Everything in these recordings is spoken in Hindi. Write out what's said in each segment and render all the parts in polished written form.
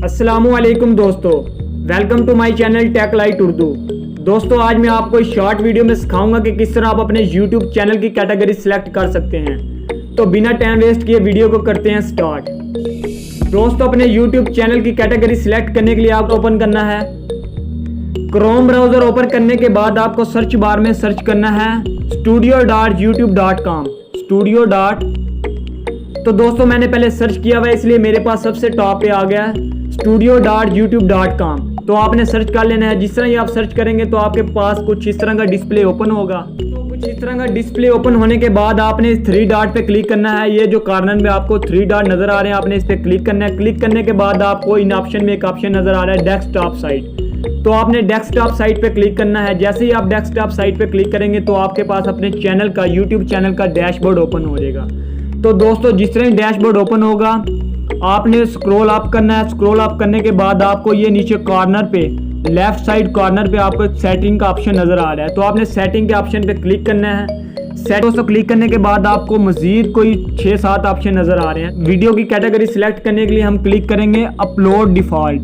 अस्सलामुअलैकुम दोस्तों, welcome to my channel tech light Urdu. दोस्तों आज मैं आपको इस शॉर्ट वीडियो में सिखाऊंगा कि किस तरह आप अपने YouTube चैनल की कैटेगरी सिलेक्ट कर सकते हैं। तो बिना टाइम वेस्ट किए वीडियो को करते हैं स्टार्ट। दोस्तों अपने YouTube चैनल की कैटेगरी सिलेक्ट करने के लिए आपको ओपन करना है क्रोम ब्राउज़र। ओपन करने के बाद आपको सर्च बार में सर्च करना है studio.youtube.com स्टूडियो डॉट। तो दोस्तों मैंने पहले सर्च किया हुआ है इसलिए मेरे पास सबसे टॉप पे आ गया है studio.youtube.com। तो आपने सर्च कर लेना है। जिस तरह ही आप सर्च करेंगे तो आपके पास कुछ इस तरह का डिस्प्ले ओपन होगा। तो कुछ इस तरह का डिस्प्ले ओपन होने के बाद आपने 3 डॉट पे क्लिक करना है। ये जो कॉर्नर में आपको 3 डॉट नजर आ रहे हैं, आपने इस पे क्लिक करना है। क्लिक करने के बाद आपको इन ऑप्शन में एक ऑप्शन नजर आ रहा है डेस्कटॉप साइट। तो आपने डेस्कटॉप साइट पे क्लिक करना है। जैसे ही आप डेस्कटॉप साइट पे क्लिक करेंगे तो आपके पास अपने चैनल का YouTube चैनल का डैशबोर्ड ओपन हो जाएगा। तो दोस्तों जिस तरह डैशबोर्ड ओपन होगा आपने स्क्रॉल अप करना है। स्क्रॉल अप करने के बाद आपको ये नीचे कॉर्नर पे लेफ्ट साइड कॉर्नर पे आपको एक सेटिंग का ऑप्शन नजर आ रहा है। तो आपने सेटिंग के ऑप्शन पे क्लिक करना है। दोस्तों क्लिक करने के बाद आपको मजीद कोई 6-7 ऑप्शन नजर आ रहे हैं। वीडियो की कैटेगरी सिलेक्ट करने के लिए हम क्लिक करेंगे अपलोड डिफॉल्ट।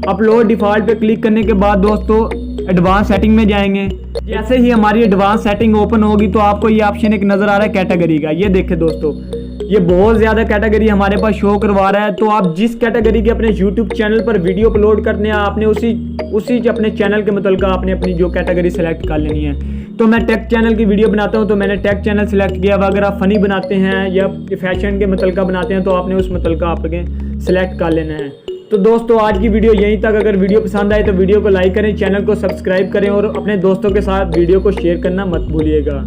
अपलोड डिफॉल्ट पे क्लिक करने के बाद दोस्तों एडवांस सेटिंग में जाएंगे। जैसे ही हमारी एडवांस सेटिंग ओपन होगी तो आपको ये ऑप्शन एक नजर आ रहा है कैटेगरी का। ये देखें दोस्तों, ये बहुत ज़्यादा कैटेगरी हमारे पास शो करवा रहा है। तो आप जिस कैटेगरी के अपने YouTube चैनल पर वीडियो अपलोड करने हैं आपने उसी अपने चैनल के मुताबिक आपने अपनी जो कैटेगरी सेलेक्ट कर लेनी है। तो मैं टेक चैनल की वीडियो बनाता हूं तो मैंने टेक चैनल सेलेक्ट किया। अगर आप फ़नी बनाते हैं या फैशन के मुताबिक बनाते हैं तो आपने उस मुताबिक आपके सेलेक्ट कर लेना है। तो दोस्तों आज की वीडियो यहीं तक। अगर वीडियो पसंद आए तो वीडियो को लाइक करें, चैनल को सब्सक्राइब करें और अपने दोस्तों के साथ वीडियो को शेयर करना मत भूलिएगा।